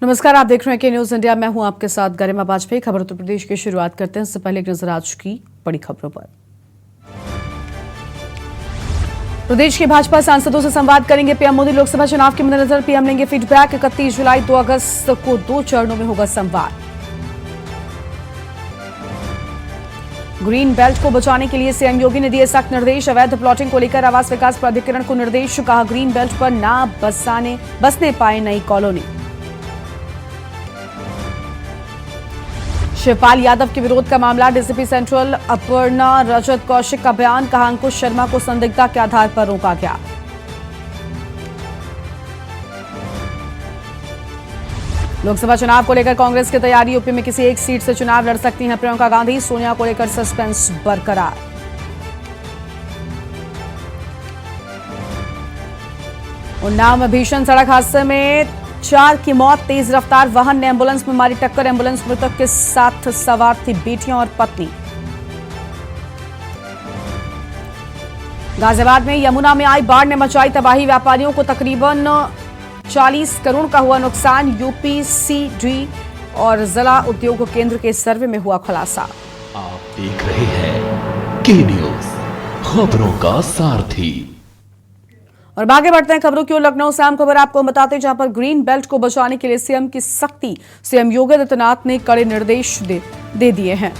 नमस्कार, आप देख रहे हैं के न्यूज इंडिया। मैं हूं आपके साथ गरिमा वाजपेयी। खबर उत्तर प्रदेश की शुरुआत करते हैं। इससे पहले एक नजर आज की बड़ी खबरों पर। प्रदेश के भाजपा सांसदों से संवाद करेंगे पीएम मोदी। लोकसभा चुनाव के मद्देनजर पीएम लेंगे फीडबैक। 31 जुलाई 2 अगस्त को 2 चरणों में होगा संवाद। ग्रीन बेल्ट को बचाने के लिए सीएम योगी ने दिए सख्त निर्देश। अवैध प्लॉटिंग को लेकर आवास विकास प्राधिकरण को निर्देश। कहा, ग्रीन बेल्ट पर न बसने पाए नई कॉलोनी। शिवपाल यादव के विरोध का मामला। डीसीपी सेंट्रल अपर्णा रजत कौशिक का बयान। कहा, अंकुश शर्मा को संदिग्धता के आधार पर रोका गया। लोकसभा चुनाव को लेकर कांग्रेस की तैयारी। यूपी में किसी एक सीट से चुनाव लड़ सकती हैं प्रियंका गांधी। सोनिया को लेकर सस्पेंस बरकरार। उन्नाव में भीषण सड़क हादसे में 4 की मौत। तेज रफ्तार वाहन ने एम्बुलेंस में मारी टक्कर। एम्बुलेंस मृतक के साथ सवार थी बेटियां और पत्नी। गाजियाबाद में यमुना में आई बाढ़ ने मचाई तबाही। व्यापारियों को तकरीबन 40 करोड़ का हुआ नुकसान। यूपीसीडी और जिला उद्योग केंद्र के सर्वे में हुआ खुलासा। आप देख रहे हैं के न्यूज, खबरों का सारथी। और आगे बढ़ते हैं खबरों की ओर। लखनऊ से अहम खबर आपको बताते हैं, जहां पर ग्रीन बेल्ट को बचाने के लिए सीएम की सख्ती। सीएम योगी आदित्यनाथ ने कड़े निर्देश दे दिए हैं।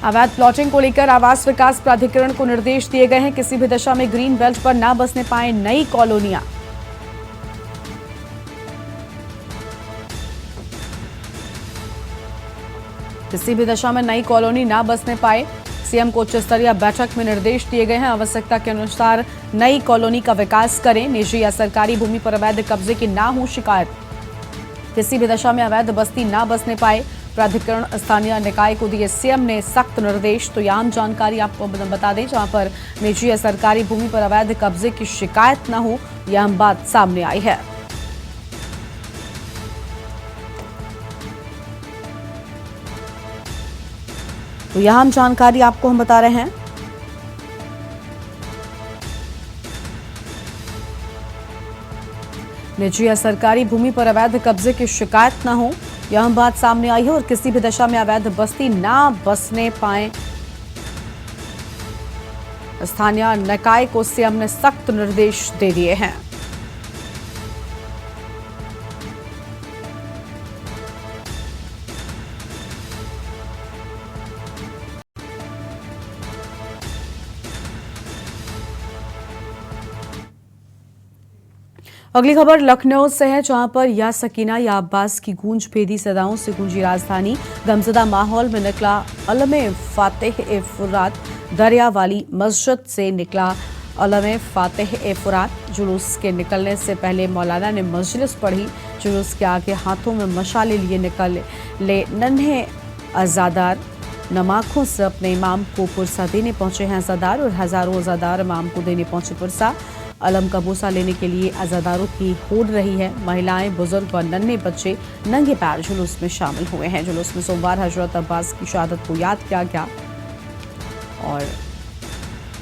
अवैध प्लॉटिंग को लेकर आवास विकास प्राधिकरण को निर्देश दिए गए हैं। किसी भी दशा में ग्रीन बेल्ट पर न बसने पाए नई कॉलोनियां। किसी भी दशा में नई कॉलोनी न बसने पाए। सीएम को उच्च स्तरीय बैठक में निर्देश दिए गए हैं। आवश्यकता के अनुसार नई कॉलोनी का विकास करें। निजी या सरकारी भूमि पर अवैध कब्जे की ना हो शिकायत। किसी भी दशा में अवैध बस्ती ना बसने पाए। प्राधिकरण स्थानीय निकाय को दिए सीएम ने सख्त निर्देश। तो यह आम जानकारी आपको बता दें, जहां पर निजी या सरकारी भूमि पर अवैध कब्जे की शिकायत न हो, यह अहम बात सामने आई है। तो यह हम जानकारी आपको हम बता रहे हैं। निजी या सरकारी भूमि पर अवैध कब्जे की शिकायत न हो, यह बात सामने आई है। और किसी भी दशा में अवैध बस्ती ना बसने पाए। स्थानीय निकाय को सीएम ने सख्त निर्देश दे दिए हैं। अगली खबर लखनऊ से है, जहां पर या सकीना या अब्बास की गूंज भेदी सदाओं से गूंजी राजधानी। गमजदा माहौल में निकला अलम फातेह ए फुरात। दरिया वाली मस्जिद से निकला अलम फातेह ए फुरात। जुलूस के निकलने से पहले मौलाना ने मजलिस पढ़ी। जुलूस के आगे हाथों में मशाले लिए निकले नन्हे अजादार। नमाखों से अपने इमाम को पुरसा देने पहुंचे हैं अजादार। और हजारों अजादार इमाम को देने पहुंचे पुरसा। अलम का बोसा लेने के लिए अजादारों की होड़ रही है। महिलाएं, बुजुर्ग और नन्हे बच्चे नंगे पैर जुलूस में शामिल हुए हैं। जुलूस में सोमवार हजरत अब्बास की शहादत को याद किया गया और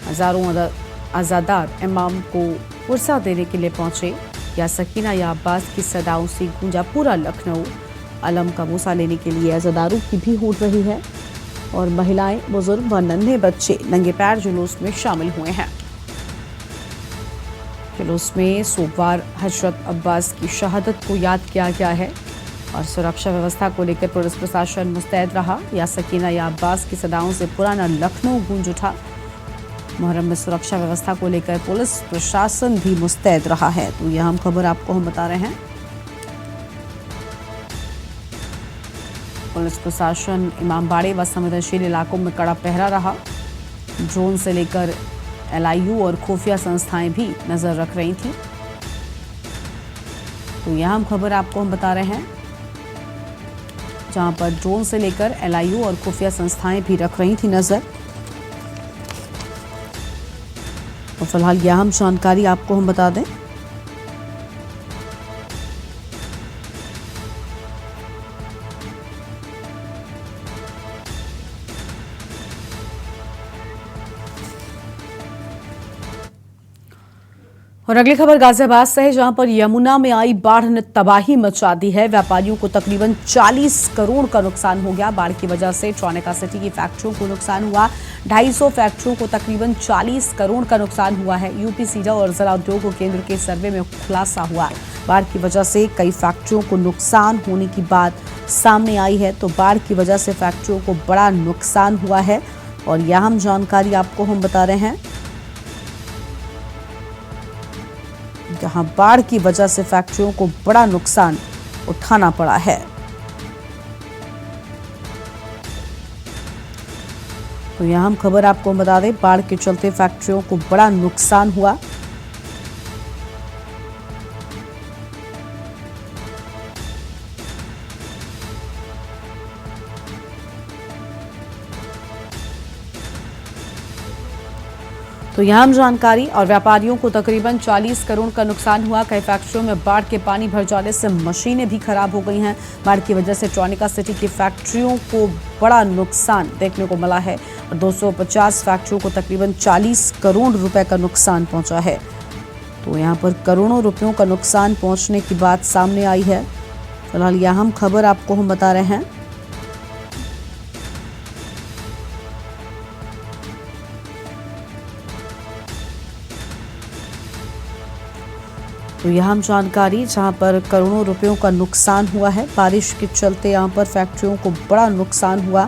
हजारों अजादार इमाम को पुरसा देने के लिए पहुंचे। या सकीना या अब्बास की सदाओं से गूंजा पूरा लखनऊ। अलम का बोसा लेने के लिए अजादारों की भी होड़ रही है और महिलाएं, बुजुर्ग व नन्हे बच्चे नंगे पैर जुलूस में शामिल हुए हैं। जुलूस में सोमवार हजरत अब्बास की शहादत को याद किया गया है और सुरक्षा व्यवस्था को लेकर पुलिस प्रशासन मुस्तैद रहा। या सकीना या अब्बास की सदाओं से पुराना लखनऊ गूंज उठा। मुहर्रम में सुरक्षा व्यवस्था को लेकर पुलिस प्रशासन भी मुस्तैद रहा है। तो यह हम खबर आपको हम बता रहे हैं। पुलिस प्रशासन इमामबाड़े व संवेदनशील इलाकों में कड़ा पहरा रहा। ड्रोन से लेकर एलआईयू और खुफिया संस्थाएं भी नजर रख रही थी। तो यह हम खबर आपको हम बता रहे हैं, जहां पर ड्रोन से लेकर एलआईयू और खुफिया संस्थाएं भी रख रही थी नजर। और फिलहाल यह हम जानकारी आपको हम बता दें। और अगली खबर गाजियाबाद से है, जहां पर यमुना में आई बाढ़ ने तबाही मचा दी है। व्यापारियों को तकरीबन 40 करोड़ का नुकसान हो गया। बाढ़ की वजह से ट्रोनिका सिटी की फैक्ट्रियों को नुकसान हुआ। 250 फैक्ट्रियों को तकरीबन 40 करोड़ का नुकसान हुआ है। यूपी सीडा और जिला उद्योग केंद्र के सर्वे में खुलासा हुआ। बाढ़ की वजह से कई फैक्ट्रियों को नुकसान होने की बात सामने आई है। तो बाढ़ की वजह से फैक्ट्रियों को बड़ा नुकसान हुआ है और यह अहम जानकारी आपको हम बता रहे हैं, जहां बाढ़ की वजह से फैक्ट्रियों को बड़ा नुकसान उठाना पड़ा है। तो यहां हम खबर आपको बता दें, बाढ़ के चलते फैक्ट्रियों को बड़ा नुकसान हुआ। तो यहाँ हम जानकारी, और व्यापारियों को तकरीबन 40 करोड़ का नुकसान हुआ। कई फैक्ट्रियों में बाढ़ के पानी भर जाने से मशीनें भी खराब हो गई हैं। बाढ़ की वजह से ट्रोनिका सिटी की फैक्ट्रियों को बड़ा नुकसान देखने को मिला है और 250 फैक्ट्रियों को तकरीबन 40 करोड़ रुपए का नुकसान पहुंचा है। तो यहाँ पर करोड़ों रुपयों का नुकसान पहुंचने की बात सामने आई है। फिलहाल यह हम खबर आपको हम बता रहे हैं। तो यहाँ हम जानकारी, जहाँ पर करोड़ों रुपयों का नुकसान हुआ है। बारिश के चलते यहाँ पर फैक्ट्रियों को बड़ा नुकसान हुआ।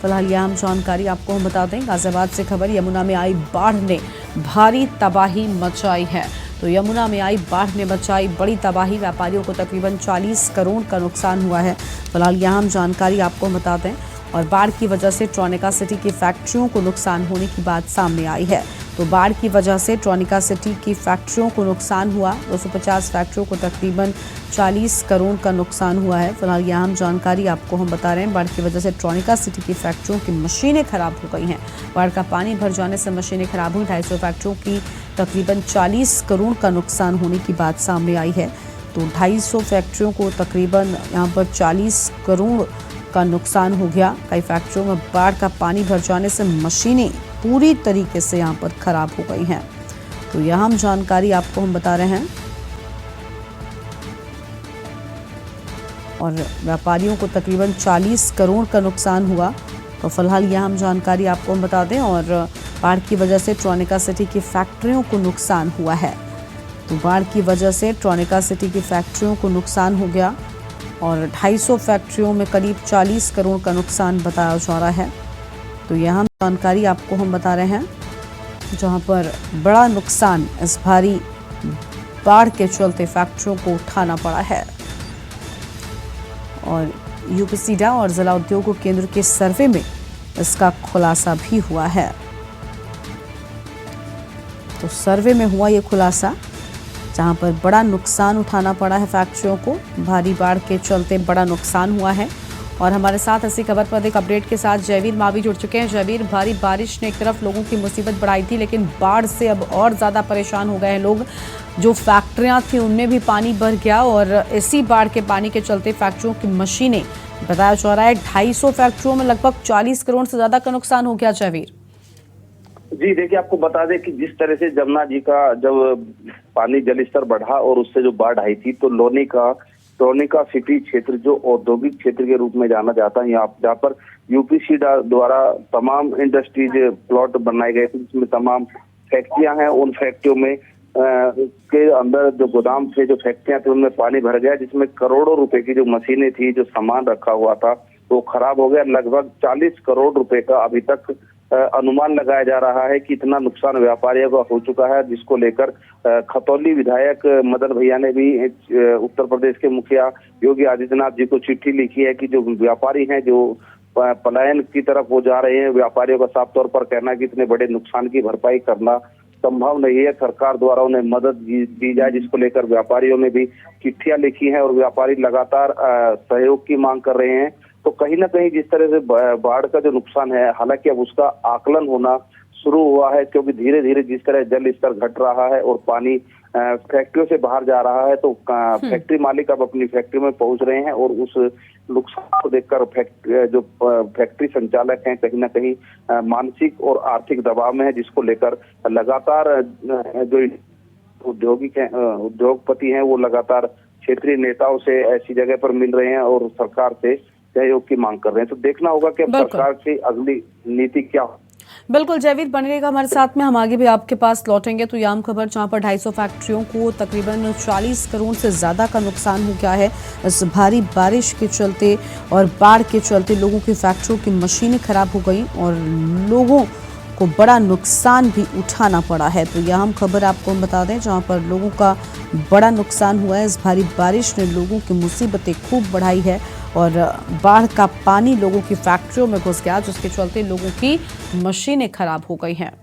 फिलहाल यह हम जानकारी आपको हम बता दें। गाजियाबाद से खबर, यमुना में आई बाढ़ ने भारी तबाही मचाई है। तो यमुना में आई बाढ़ ने मचाई बड़ी तबाही। व्यापारियों को तकरीबन 40 करोड़ का नुकसान हुआ है। फिलहाल यहाँ हम जानकारी आपको बता दें। और बाढ़ की वजह से ट्रोनिका सिटी की फैक्ट्रियों को नुकसान होने की बात सामने आई है। तो बाढ़ की वजह से ट्रोनिका सिटी की फैक्ट्रियों को नुकसान हुआ। 250 फैक्ट्रियों को तकरीबन 40 करोड़ का नुकसान हुआ है। फिलहाल यहाँ हम जानकारी आपको हम बता रहे हैं। बाढ़ की वजह से ट्रोनिका सिटी की फैक्ट्रियों की मशीनें खराब हो गई हैं। बाढ़ का पानी भर जाने से मशीनें खराब हुई। 250 फैक्ट्रियों की तकरीबन 40 करोड़ का नुकसान होने की बात सामने आई है। तो 250 फैक्ट्रियों को तकरीबन यहाँ पर 40 करोड़ का नुकसान हो गया। कई फैक्ट्रियों में बाढ़ का पानी भर जाने से मशीनें पूरी तरीके से यहाँ पर खराब हो गई हैं। तो यहाँ हम जानकारी आपको हम बता रहे हैं। और व्यापारियों को तकरीबन 40 करोड़ का नुकसान हुआ। तो फिलहाल यहाँ हम जानकारी आपको हम बता दें। और बाढ़ की वजह से ट्रोनिका सिटी की फैक्ट्रियों को नुकसान हुआ है। तो बाढ़ की वजह से ट्रोनिका सिटी की फैक्ट्रियों को नुकसान हो गया और 250 फैक्ट्रियों में करीब 40 करोड़ का नुकसान बताया जा रहा है। तो यहाँ जानकारी आपको हम बता रहे हैं, जहाँ पर बड़ा नुकसान इस भारी बाढ़ के चलते फैक्ट्रियों को उठाना पड़ा है। और यूपी सीडा और जिला उद्योग केंद्र के सर्वे में इसका खुलासा भी हुआ है। तो सर्वे में हुआ ये खुलासा, जहां पर बड़ा नुकसान उठाना पड़ा है फैक्ट्रियों को। भारी बाढ़ के चलते बड़ा नुकसान हुआ है। और हमारे साथ इसी खबर पर एक अपडेट के साथ जयवीर मावी जुड़ चुके हैं। जयवीर, भारी बारिश ने एक तरफ लोगों की मुसीबत बढ़ाई थी, लेकिन बाढ़ से अब और ज़्यादा परेशान हो गए हैं लोग। जो फैक्ट्रियां थी उनमें भी पानी भर गया और इसी बाढ़ के पानी के चलते फैक्ट्रियों की मशीनें, बताया जा रहा है 250 फैक्ट्रियों में लगभग 40 करोड़ से ज़्यादा का नुकसान हो गया। जयवीर जी देखिए, आपको बता दें कि जिस तरह से जमुना जी का जब पानी जल स्तर बढ़ा और उससे जो बाढ़ आई थी, तो ट्रोनिका सिटी क्षेत्र जो औद्योगिक क्षेत्र के रूप में जाना जाता है, जहाँ पर यूपी सीडा द्वारा तमाम इंडस्ट्रीज प्लॉट बनाए गए थे, जिसमें तमाम फैक्ट्रियां हैं। उन फैक्ट्रियों में के अंदर जो गोदाम थे, जो फैक्ट्रियां थी, उनमें पानी भर गया, जिसमें करोड़ों रुपए की जो मशीनें थी, जो सामान रखा हुआ था, वो खराब हो गया। लगभग 40 करोड़ रुपए का अभी तक अनुमान लगाया जा रहा है कि इतना नुकसान व्यापारियों का हो चुका है, जिसको लेकर खतौली विधायक मदन भैया ने भी उत्तर प्रदेश के मुखिया योगी आदित्यनाथ जी को चिट्ठी लिखी है कि जो व्यापारी हैं, जो पलायन की तरफ हो जा रहे हैं, व्यापारियों का साफ तौर पर कहना है कि इतने बड़े नुकसान की भरपाई करना संभव नहीं है। सरकार द्वारा उन्हें मदद दी जाए, जिसको लेकर व्यापारियों ने भी चिट्ठियां लिखी हैं और व्यापारी लगातार सहयोग की मांग कर रहे हैं। तो कहीं ना कहीं जिस तरह से बाढ़ का जो नुकसान है, हालांकि अब उसका आकलन होना शुरू हुआ है, क्योंकि धीरे धीरे जिस तरह जल स्तर घट रहा है और पानी फैक्ट्रियों से बाहर जा रहा है, तो फैक्ट्री मालिक अब अपनी फैक्ट्री में पहुंच रहे हैं और उस नुकसान को देखकर जो फैक्ट्री संचालक हैं, कहीं ना कहीं मानसिक और आर्थिक दबाव में है, जिसको लेकर लगातार जो उद्योगपति हैं वो लगातार क्षेत्रीय नेताओं से ऐसी जगह पर मिल रहे हैं और सरकार से सहयोग की मांग कर रहे हैं। तो देखना होगा कि अब बिल्कुल। सरकार की अगली नीति क्या हो। बिल्कुल जयवीर बने रहेगा हमारे साथ में, हम आगे भी आपके पास लौटेंगे। तो याम खबर जहां पर 250 फैक्ट्रियों को तकरीबन 40 करोड़ से ज्यादा का नुकसान हो गया है इस भारी बारिश के चलते और बाढ़ के चलते। लोगों की फैक्ट्रियों की मशीनें खराब हो गई और लोगों को बड़ा नुकसान भी उठाना पड़ा है। तो यह हम खबर आपको हम बता दें जहां पर लोगों का बड़ा नुकसान हुआ है। इस भारी बारिश ने लोगों की मुसीबतें खूब बढ़ाई है और बाढ़ का पानी लोगों की फैक्ट्रियों में घुस गया, जिसके चलते लोगों की मशीनें खराब हो गई हैं।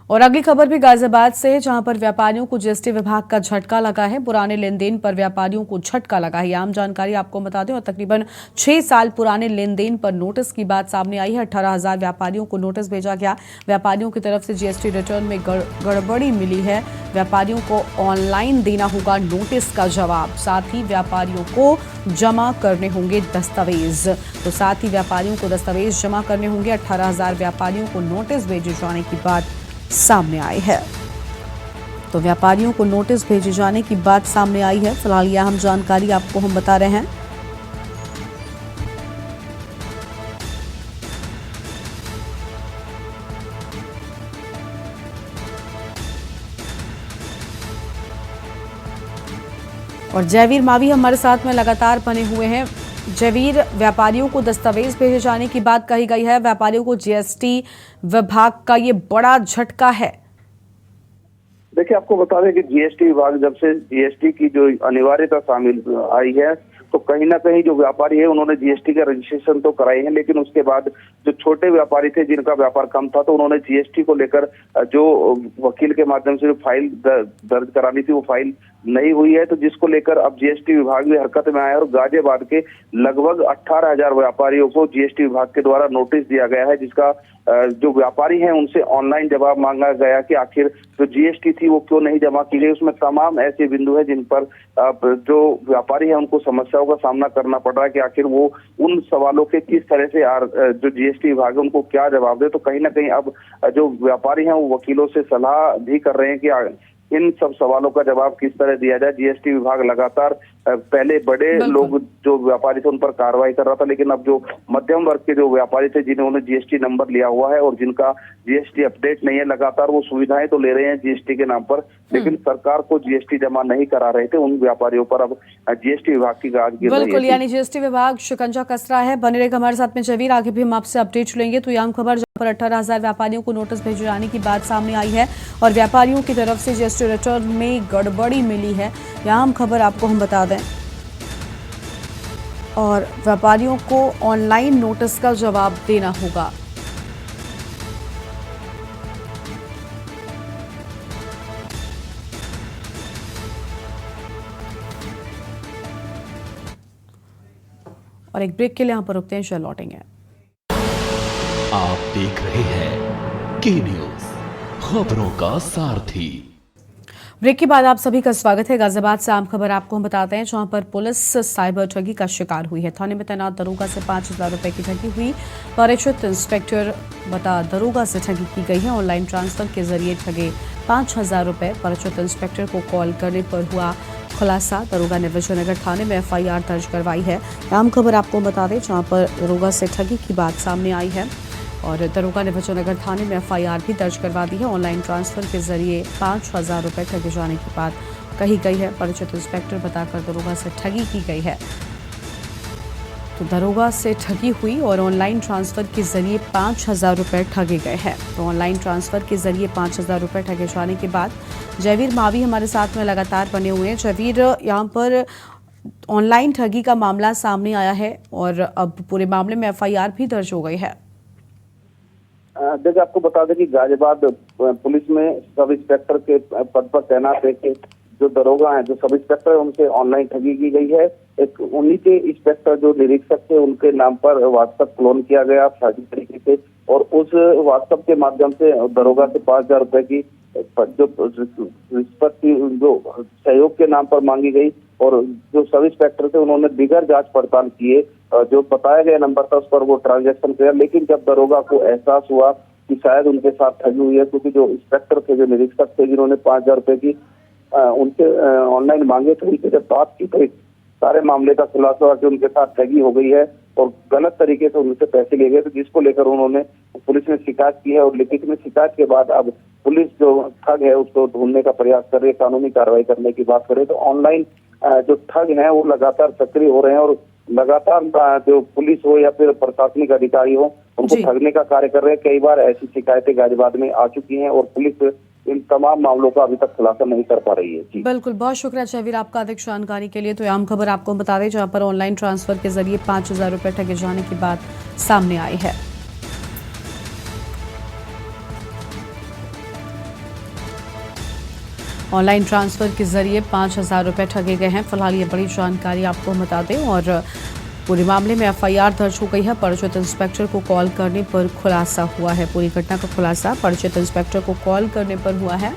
और अगली खबर भी गाजियाबाद से है जहां पर व्यापारियों को जीएसटी विभाग का झटका लगा है। पुराने लेन देन पर व्यापारियों को झटका लगा है, आम जानकारी आपको बता दें। और तकरीबन 6 साल पुराने लेन देन पर नोटिस की बात सामने आई है। 18,000 व्यापारियों को नोटिस भेजा गया। व्यापारियों की तरफ से जीएसटी रिटर्न में गड़बड़ी मिली है। व्यापारियों को ऑनलाइन देना होगा नोटिस का जवाब, साथ ही व्यापारियों को जमा करने होंगे दस्तावेज। तो साथ ही व्यापारियों को दस्तावेज जमा करने होंगे। 18,000 व्यापारियों को नोटिस भेजे जाने की बात सामने आई है। तो व्यापारियों को नोटिस भेजे जाने की बात सामने आई है। फिलहाल यह अहम जानकारी आपको हम बता रहे हैं। और जयवीर मावी हमारे साथ में लगातार बने हुए हैं। जयवीर, व्यापारियों को दस्तावेज भेजे जाने की बात कही गई है। व्यापारियों को जीएसटी विभाग का ये बड़ा झटका है। देखिए, आपको बता दें कि जीएसटी विभाग जब से जीएसटी की जो अनिवार्यता शामिल आई है तो कहीं ना कहीं जो व्यापारी है उन्होंने जीएसटी का रजिस्ट्रेशन तो कराए हैं, लेकिन उसके बाद जो छोटे व्यापारी थे जिनका व्यापार कम था तो उन्होंने जीएसटी को लेकर जो वकील के माध्यम से जो फाइल दर्ज करानी थी वो फाइल नहीं हुई है। तो जिसको लेकर अब जीएसटी विभाग भी हरकत में आया और गाजियाबाद के लगभग 18,000 व्यापारियों को जीएसटी विभाग के द्वारा नोटिस दिया गया है, जिसका जो व्यापारी हैं उनसे ऑनलाइन जवाब मांगा गया कि आखिर जो जीएसटी थी वो क्यों नहीं जमा की गई। उसमें तमाम ऐसे बिंदु है जिन पर जो व्यापारी है उनको समस्याओं का सामना करना पड़ रहा है कि आखिर वो उन सवालों के किस तरह से जो जीएसटी विभाग है उनको क्या जवाब दे। तो कहीं ना कहीं अब जो व्यापारी हैं वो वकीलों से सलाह भी कर रहे हैं कि इन सब सवालों का जवाब किस तरह दिया जाए। जीएसटी विभाग लगातार पहले बड़े लोग जो व्यापारी थे उन पर कार्रवाई कर रहा था, लेकिन अब जो मध्यम वर्ग के जो व्यापारी थे जिन्होंने जीएसटी नंबर लिया हुआ है और जिनका जीएसटी अपडेट नहीं है, लगातार वो सुविधाएं तो ले रहे हैं जीएसटी के नाम पर, लेकिन सरकार को जीएसटी जमा नहीं करा रहे थे। उन व्यापारियों पर अब जीएसटी विभाग की गाज गिर रही है। बिल्कुल, यानी जीएसटी विभाग शिकंजा कस रहा है। बने रहेगा हमारे साथ में जयवीर, आगे भी हम आपसे अपडेट लेंगे। तो यह खबर जहां पर 18,000 व्यापारियों को नोटिस भेजे जाने की बात सामने आई है और व्यापारियों की तरफ से जीएसटी रिटर्न में गड़बड़ी मिली है, यह हम खबर आपको हम बता दें। और व्यापारियों को ऑनलाइन नोटिस का जवाब देना होगा। और एक ब्रेक के लिए यहां पर रुकते हैं, चल लौटेंगे। आप देख रहे हैं के न्यूज, खबरों का सारथी। ब्रेक के बाद आप सभी का स्वागत है। गाजियाबाद से आम खबर आपको हम बताते हैं जहां पर पुलिस साइबर ठगी का शिकार हुई है। थाने में तैनात दरोगा से 5,000 रुपए की ठगी हुई। परिचित इंस्पेक्टर बता दरोगा से ठगी की गई है। ऑनलाइन ट्रांसफर के जरिए ठगे 5,000 रुपए। परिचित इंस्पेक्टर को कॉल करने पर हुआ खुलासा। दरोगा ने विजयनगर थाने में एफआईआर दर्ज करवाई है। आम खबर आपको बता दें जहां पर दरोगा से ठगी की बात सामने आई है और दरोगा ने विजयनगर थाने में एफआईआर भी दर्ज करवा दी है। ऑनलाइन ट्रांसफर के जरिए 5,000 रुपए ठगे जाने की बात कही गई है। परिचित इंस्पेक्टर बताकर दरोगा से ठगी की गई है। तो दरोगा से ठगी हुई और ऑनलाइन ट्रांसफर के जरिए 5,000 रुपए ठगे गए हैं। तो ऑनलाइन ट्रांसफर के जरिए 5,000 रुपए ठगे जाने के बाद जयवीर मावी हमारे साथ में लगातार बने हुए हैं। जयवीर, यहाँ पर ऑनलाइन ठगी का मामला सामने आया है और अब पूरे मामले में एफआईआर भी दर्ज हो गई है। देखिए, आपको बता दें कि गाजियाबाद पुलिस में सब इंस्पेक्टर के पद पर तैनात एक जो दरोगा हैं, जो सब इंस्पेक्टर है, उनसे ऑनलाइन ठगी की गई है। एक उन्हीं के इंस्पेक्टर जो निरीक्षक थे उनके नाम पर व्हाट्सएप क्लोन किया गया फर्जी तरीके से और उस व्हाट्सएप के माध्यम से दरोगा से 5,000 रुपए की जो रिश्वत की जो सहयोग के नाम पर मांगी गई और जो सब इंस्पेक्टर थे उन्होंने बिगड़ जांच पड़ताल किए जो बताया गया नंबर था उस पर वो ट्रांजैक्शन किया। लेकिन जब दरोगा को एहसास हुआ कि शायद उनके साथ ठगी हुई है, क्योंकि जो इंस्पेक्टर थे, जो निरीक्षक थे, जिन्होंने 5,000 रुपए की उनसे ऑनलाइन मांगे थे, उनसे जब बात की तो सारे मामले का खुलासा हुआ कि उनके साथ ठगी हो गई है और गलत तरीके से उनसे पैसे लिए गए, तो जिसको लेकर उन्होंने पुलिस में शिकायत की है और लिखित में शिकायत के बाद अब पुलिस जो ठग है उसको ढूंढने का प्रयास कर रही है, कानूनी कार्रवाई करने की बात करें तो ऑनलाइन जो ठग हैं वो लगातार सक्रिय हो रहे हैं और लगातार जो पुलिस हो या फिर प्रशासनिक अधिकारी हो उनको ठगने का कार्य कर रहे हैं। कई बार ऐसी शिकायतें गाजियाबाद में आ चुकी हैं और पुलिस इन तमाम मामलों का अभी तक खुलासा नहीं कर पा रही है। जी बिल्कुल, बहुत शुक्रिया जयवीर आपका अधिक जानकारी के लिए। तो आम खबर आपको बता दें जहां पर ऑनलाइन ट्रांसफर के जरिए 5,000 रुपए ठगे जाने की बात सामने आई है। ऑनलाइन ट्रांसफर के जरिए 5,000 रुपए ठगे गए हैं। फिलहाल ये बड़ी जानकारी आपको बता दें और पूरे मामले में एफआईआर दर्ज हो गई है। परिचित इंस्पेक्टर को कॉल करने पर खुलासा हुआ है। पूरी घटना का खुलासा परिचित इंस्पेक्टर को कॉल करने पर हुआ है।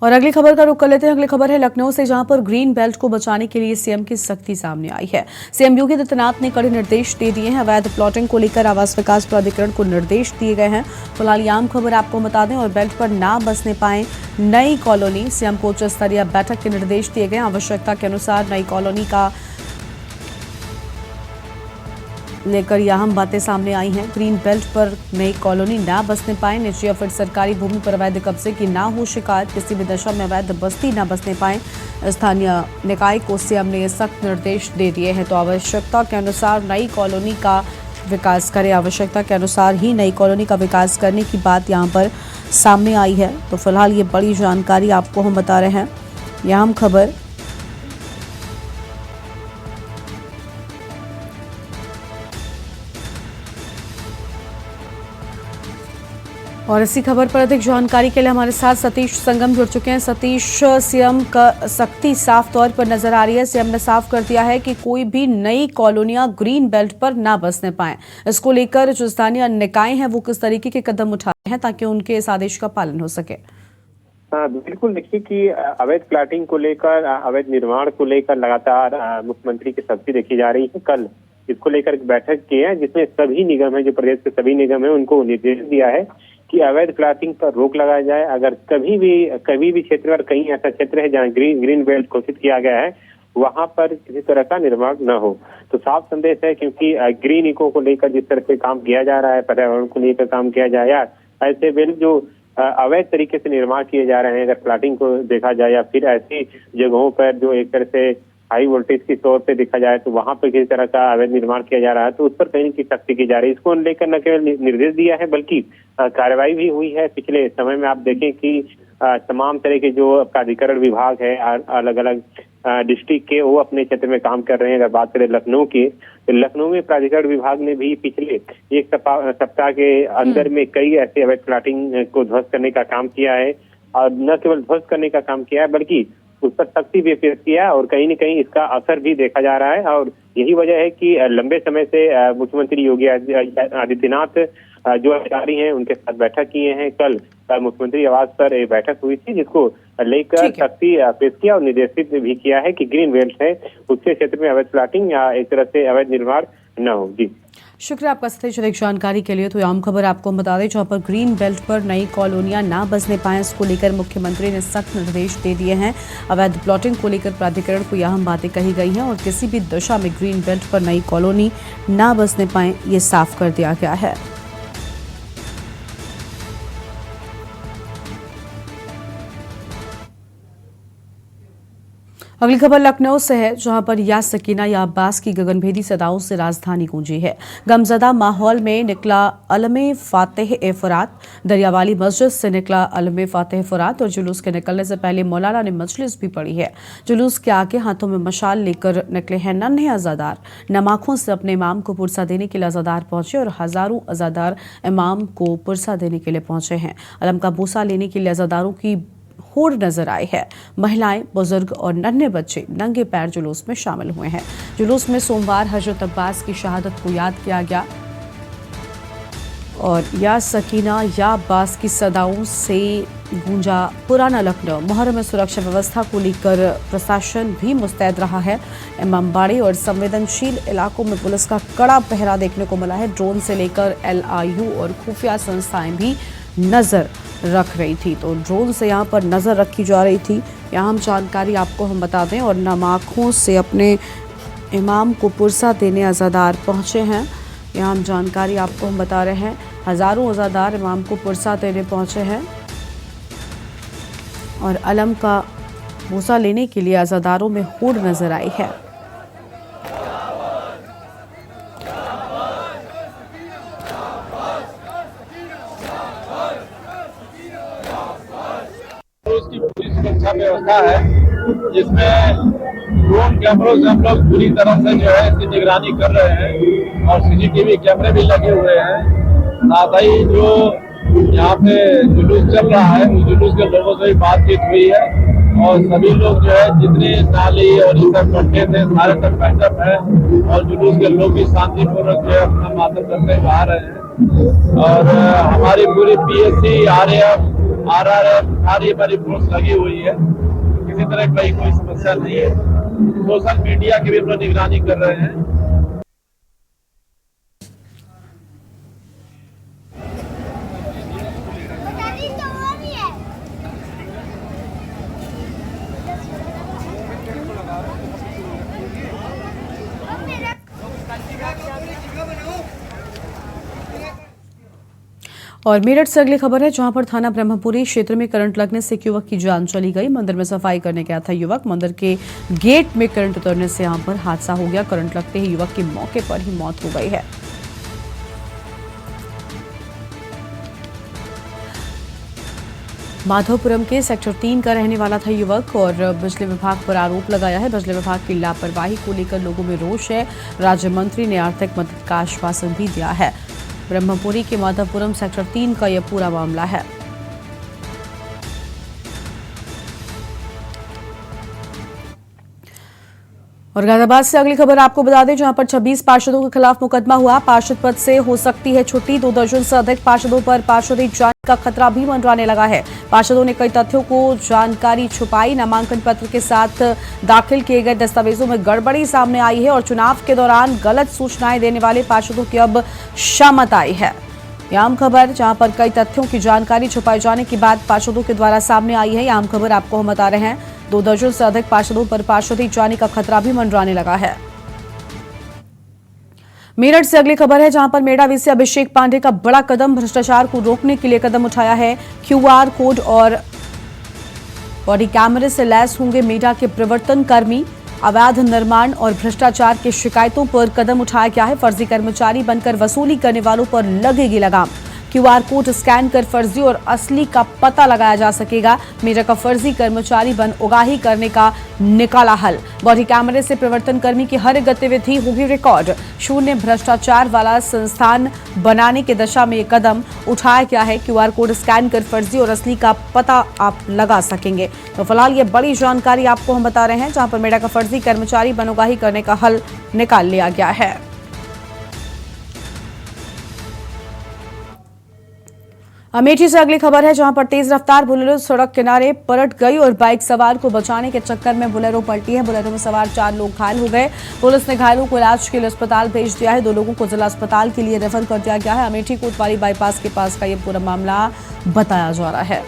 और अगली खबर का रुख कर लेते हैं। अगली खबर है लखनऊ से, जहां पर ग्रीन बेल्ट को बचाने के लिए सीएम की सख्ती सामने आई है। सीएम योगी आदित्यनाथ ने कड़े निर्देश दे दिए हैं। अवैध प्लॉटिंग को लेकर आवास विकास प्राधिकरण को निर्देश दिए गए हैं। फिलहाल ये आम खबर आपको बता दें। और बेल्ट पर ना बसने पाए नई कॉलोनी, सीएम को उच्च स्तरीय बैठक के निर्देश दिए गए। आवश्यकता के अनुसार नई कॉलोनी का लेकर यह अहम बातें सामने आई हैं। ग्रीन बेल्ट पर नई कॉलोनी ना बसने पाए, निजी या फिर सरकारी भूमि पर अवैध कब्जे की ना हो शिकायत, किसी भी दशा में अवैध बस्ती ना बसने पाए। स्थानीय निकाय को सीएम ने सख्त निर्देश दे दिए हैं। तो आवश्यकता के अनुसार नई कॉलोनी का विकास करें। आवश्यकता के अनुसार ही नई कॉलोनी का विकास करने की बात यहाँ पर सामने आई है। तो फिलहाल ये बड़ी जानकारी आपको हम बता रहे हैं। यह अहम खबर और इसी खबर पर अधिक जानकारी के लिए हमारे साथ सतीश संगम जुड़ चुके हैं। सतीश, सीएम का सख्ती साफ तौर पर नजर आ रही है। सीएम ने साफ कर दिया है कि कोई भी नई कॉलोनियां ग्रीन बेल्ट पर ना बसने पाए। इसको लेकर जो स्थानीय निकाय हैं वो किस तरीके के कदम उठा रहे हैं ताकि उनके इस आदेश का पालन हो सके? बिल्कुल, देखिए कि अवैध प्लाटिंग को लेकर, अवैध निर्माण को लेकर लगातार मुख्यमंत्री की सख्ती देखी जा रही है। कल इसको लेकर एक बैठक की है जिसमें सभी निगम है, जो प्रदेश के सभी निगम है, उनको निर्देश दिया है कि अवैध प्लाटिंग पर रोक लगाया जाए। अगर कभी भी क्षेत्र और कहीं ऐसा क्षेत्र है जहाँ ग्रीन बेल्ट घोषित किया गया है वहां पर किसी तरह का निर्माण न हो। तो साफ संदेश है, क्योंकि ग्रीन इको को लेकर जिस तरह से काम किया जा रहा है, पर्यावरण को लेकर काम किया जाए, या ऐसे बेल्ट जो अवैध तरीके से निर्माण किए जा रहे हैं, अगर प्लाटिंग को देखा जाए, या फिर ऐसी जगहों पर जो एक तरह से हाई वोल्टेज के तौर पे देखा जाए तो वहां पर किसी तरह का अवैध निर्माण किया जा रहा है, तो उस पर कहीं की सख्ती की जा रही है। इसको लेकर न केवल निर्देश दिया है बल्कि कार्रवाई भी हुई है। पिछले समय में आप देखें कि तमाम तरह के जो प्राधिकरण विभाग है अलग अलग डिस्ट्रिक्ट के, वो अपने क्षेत्र में काम कर रहे हैं। अगर बात करें लखनऊ की, तो लखनऊ में प्राधिकरण विभाग ने भी पिछले एक सप्ताह के अंदर में कई ऐसे अवैध प्लाटिंग को ध्वस्त करने का काम किया है। और न केवल ध्वस्त करने का काम किया है बल्कि उस पर सख्ती भी पेश किया और कहीं न कहीं इसका असर भी देखा जा रहा है। और यही वजह है कि लंबे समय से मुख्यमंत्री योगी आदित्यनाथ जो अधिकारी हैं उनके साथ बैठक किए हैं। कल मुख्यमंत्री आवास पर एक बैठक हुई थी जिसको लेकर सख्ती पेश किया और निर्देशित भी किया है कि ग्रीन बेल्ट है उसके क्षेत्र में अवैध प्लाटिंग या एक तरह से अवैध निर्माण न हो। जी शुक्रिया आपका सतीश अधिक जानकारी के लिए। तो आम खबर आपको बता दें, जहां पर ग्रीन बेल्ट पर नई कॉलोनियां ना बसने पाए, इसको लेकर मुख्यमंत्री ने सख्त निर्देश दे दिए हैं। अवैध प्लॉटिंग को लेकर प्राधिकरण को यह बातें कही गई हैं और किसी भी दशा में ग्रीन बेल्ट पर नई कॉलोनी ना बसने पाए, ये साफ कर दिया गया है। अगली खबर लखनऊ से है, जहां पर या सकीना या अब्बास की गगनभेदी सदाओं से राजधानी गूंजी है। गमजदा माहौल में निकला अलमे फातेह ए फुरात। दरियावाली मस्जिद से निकला अलमे फातेह फुरात और जुलूस के निकलने से पहले मौलाना ने मजलिस भी पढ़ी है। जुलूस के आगे हाथों में मशाल लेकर निकले हैं नन्हे अज़ादार। नमाखों से अपने इमाम को पुरसा देने के लिए अज़ादार पहुंचे और हजारों अज़ादार इमाम को पुरसा देने के लिए पहुंचे हैं। अलम का बूसा लेने के लिए अज़ादारों की होड़ नजर आई है। महिलाएं, बुजुर्ग और नन्हे बच्चे नंगे पैर जुलूस में शामिल हुए हैं। जुलूस में सोमवार हजरत अब्बास की शहादत को याद किया गया और या सकीना या अब्बास की सदाओं से गूंजा पुराना लखनऊ। मुहर्रम में सुरक्षा व्यवस्था को लेकर प्रशासन भी मुस्तैद रहा है। इमामबाड़ी और संवेदनशील इलाकों में पुलिस का कड़ा पहरा देखने को मिला है। ड्रोन से लेकर LRU और खुफिया संस्थाएं भी नजर रख रही थी। तो ड्रोन से यहाँ पर नजर रखी जा रही थी। यहाँ हम जानकारी आपको हम बता दें, और नमाखों से अपने इमाम को पुरसा देने अज़ादार पहुंचे हैं। यहाँ हम जानकारी आपको हम बता रहे हैं, हजारों अज़ादार इमाम को पुरसा देने पहुंचे हैं और अलम का भूसा लेने के लिए अज़ादारों में होड़ नजर आई है। उसकी पूरी सुरक्षा व्यवस्था है, जिसमें ड्रोन कैमरों से हम लोग पूरी तरह से जो है इसकी निगरानी कर रहे हैं और CCTV कैमरे भी लगे हुए हैं। साथ ही जो यहाँ पे जुलूस चल रहा है, उस जुलूस के लोगों से भी बातचीत हुई है और सभी लोग जो है जितने नाली और ये सब इकट्ठे थे सारे तक पैकअप है और जुलूस के लोग भी शांतिपूर्वक जो है अपना मातम करते हुए आ रहे हैं। और हमारी पूरी PSC, RAF, RRF सारी हमारी फोर्स लगी हुई है, किसी तरह की कोई समस्या नहीं है। सोशल मीडिया की भी हम लोग निगरानी कर रहे हैं। और मेरठ से अगली खबर है, जहां पर थाना ब्रह्मपुरी क्षेत्र में करंट लगने से एक युवक की जान चली गई। मंदिर में सफाई करने गया था युवक, मंदिर के गेट में करंट उतरने से यहां पर हादसा हो गया। करंट लगते ही युवक की मौके पर ही मौत हो गई है। माधोपुरम के सेक्टर 3 का रहने वाला था युवक और बिजली विभाग पर आरोप लगाया है। बिजली विभाग की लापरवाही को लेकर लोगों में रोष है। राज्य मंत्री ने आर्थिक मदद का आश्वासन भी दिया है। ब्रह्मपुरी के माधोपुरम सेक्टर 3 का यह पूरा मामला है। और गाजियाबाद से अगली खबर आपको बता दें, जहां पर 26 पार्षदों के खिलाफ मुकदमा हुआ। पार्षद पद से हो सकती है छुट्टी। 2 दर्जन से अधिक पार्षदों पर पार्षदी जाने का खतरा भी मंडराने लगा है। पार्षदों ने कई तथ्यों को जानकारी छुपाई। नामांकन पत्र के साथ दाखिल किए गए दस्तावेजों में गड़बड़ी सामने आई है और चुनाव के दौरान गलत सूचनाएं देने वाले पार्षदों की अब शामत आई है। यह आम खबर, जहां पर कई तथ्यों की जानकारी छुपाए जाने की बात पार्षदों के द्वारा सामने आई है। यह आम खबर आपको हम बता रहे हैं। 2 दर्जन से अधिक पार्षदों पर पार्षदी जाने का खतरा भी मंडराने लगा है। मेरठ से अगली खबर है, जहां पर मेडा VC अभिषेक पांडे का बड़ा कदम, भ्रष्टाचार को रोकने के लिए कदम उठाया है। QR कोड और बॉडी कैमरे से लैस होंगे मेडा के प्रवर्तन कर्मी। अवैध निर्माण और भ्रष्टाचार की शिकायतों पर कदम उठाया गया है। फर्जी कर्मचारी बनकर वसूली करने वालों पर लगेगी लगाम। QR कोड स्कैन कर फर्जी और असली का पता लगाया जा सकेगा। मेडा का फर्जी कर्मचारी बन उगाही करने का निकाला हल। बॉडी कैमरे से प्रवर्तन कर्मी की हर गतिविधि होगी रिकॉर्ड। शून्य भ्रष्टाचार वाला संस्थान बनाने की दिशा में ये कदम उठाया गया है। QR कोड स्कैन कर फर्जी और असली का पता आप लगा सकेंगे। तो फिलहाल ये बड़ी जानकारी आपको हम बता रहे हैं, जहां पर मेडा का फर्जी कर्मचारी बन उगाही करने का हल निकाल लिया गया है। अमेठी से अगली खबर है, जहां पर तेज रफ्तार बोलेरो सड़क किनारे पलट गई और बाइक सवार को बचाने के चक्कर में बोलेरो पलटी है। बोलेरो में सवार 4 लोग घायल हो गए। पुलिस ने घायलों को इलाज के लिए अस्पताल भेज दिया है। 2 लोगों को जिला अस्पताल के लिए रेफर कर दिया गया है। अमेठी कोतवाली बाईपास के पास का यह पूरा मामला बताया जा रहा है।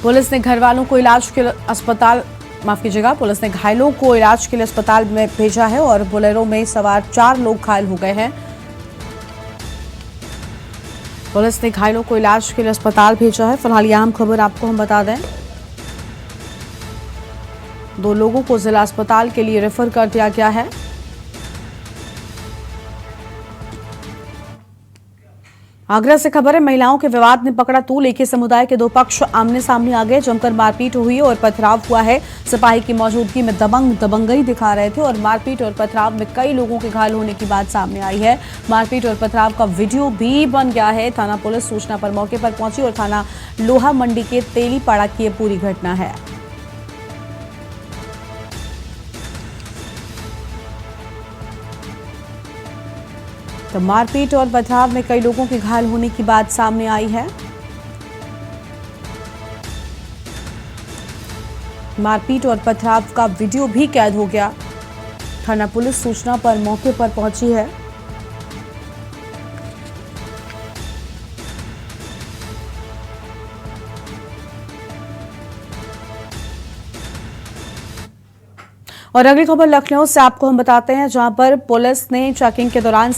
पुलिस ने घर वालों को इलाज के अस्पताल पुलिस ने घायलों को इलाज के लिए अस्पताल में भेजा है और बोलेरो में सवार 4 लोग घायल हो गए हैं। पुलिस ने घायलों को इलाज के लिए अस्पताल भेजा है। फिलहाल यह अहम खबर आपको हम बता दें, 2 लोगों को जिला अस्पताल के लिए रेफर कर दिया गया है। आगरा से खबर है, महिलाओं के विवाद ने पकड़ा तूल। एक ही समुदाय के 2 पक्ष आमने सामने आ गए। जमकर मारपीट हुई और पथराव हुआ है। सिपाही की मौजूदगी में दबंगई दिखा रहे थे और मारपीट और पथराव में कई लोगों के घायल होने की बात सामने आई है। मारपीट और पथराव का वीडियो भी बन गया है। थाना पुलिस सूचना पर मौके पर पहुंची और थाना लोहा मंडी के तेलीपाड़ा की यह पूरी घटना है। तो मारपीट और पथराव में कई लोगों के घायल होने की बात सामने आई है। मारपीट और पथराव का वीडियो भी कैद हो गया। थाना पुलिस सूचना पर मौके पर पहुंची है। और अगली खबर लखनऊ से आपको हम बताते हैं, जहां पर पुलिस ने चेकिंग के दौरान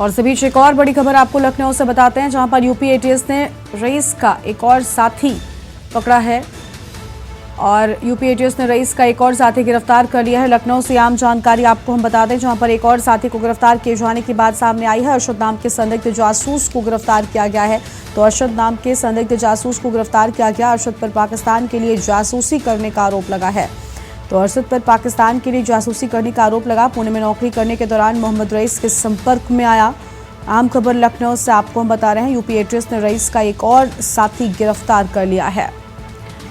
और इस बीच एक और बड़ी खबर आपको लखनऊ से बताते हैं, जहां पर यूपी एटीएस ने रईस का एक और साथी पकड़ा है और यूपी एटीएस ने रईस का एक और साथी गिरफ्तार कर लिया है। लखनऊ से आम जानकारी आपको हम बता दें, जहां पर एक और साथी को गिरफ्तार किए जाने की बात सामने आई है। अरशद नाम के संदिग्ध जासूस को गिरफ्तार किया गया है। तो अरशद नाम के संदिग्ध जासूस को गिरफ्तार किया गया। अरशद पर पाकिस्तान के लिए जासूसी करने का आरोप लगा है। तो अरशद पर पाकिस्तान के लिए जासूसी करने का आरोप लगा। पुणे में नौकरी करने के दौरान मोहम्मद रईस के संपर्क में आया। आम खबर लखनऊ से आपको हम बता रहे हैं, यूपी एटीएस ने रईस का एक और साथी गिरफ्तार कर लिया है।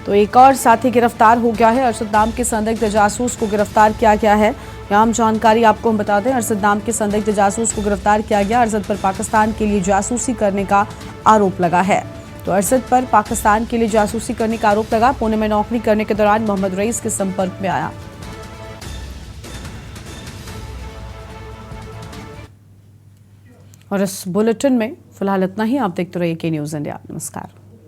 तो एक और साथी गिरफ्तार हो गया है। अरशद नाम के संदिग्ध जासूस को गिरफ्तार किया गया है। आम जानकारी आपको हम बता दें, अरशद नाम के संदिग्ध जासूस को गिरफ्तार किया गया। अरशद पर पाकिस्तान के लिए जासूसी करने का आरोप लगा है। तो अरशद पर पाकिस्तान के लिए जासूसी करने का आरोप लगा। पुणे में नौकरी करने के दौरान मोहम्मद रईस के संपर्क में आया। और इस बुलेटिन में फिलहाल इतना ही। आप देखते रहिए के न्यूज़ इंडिया। नमस्कार।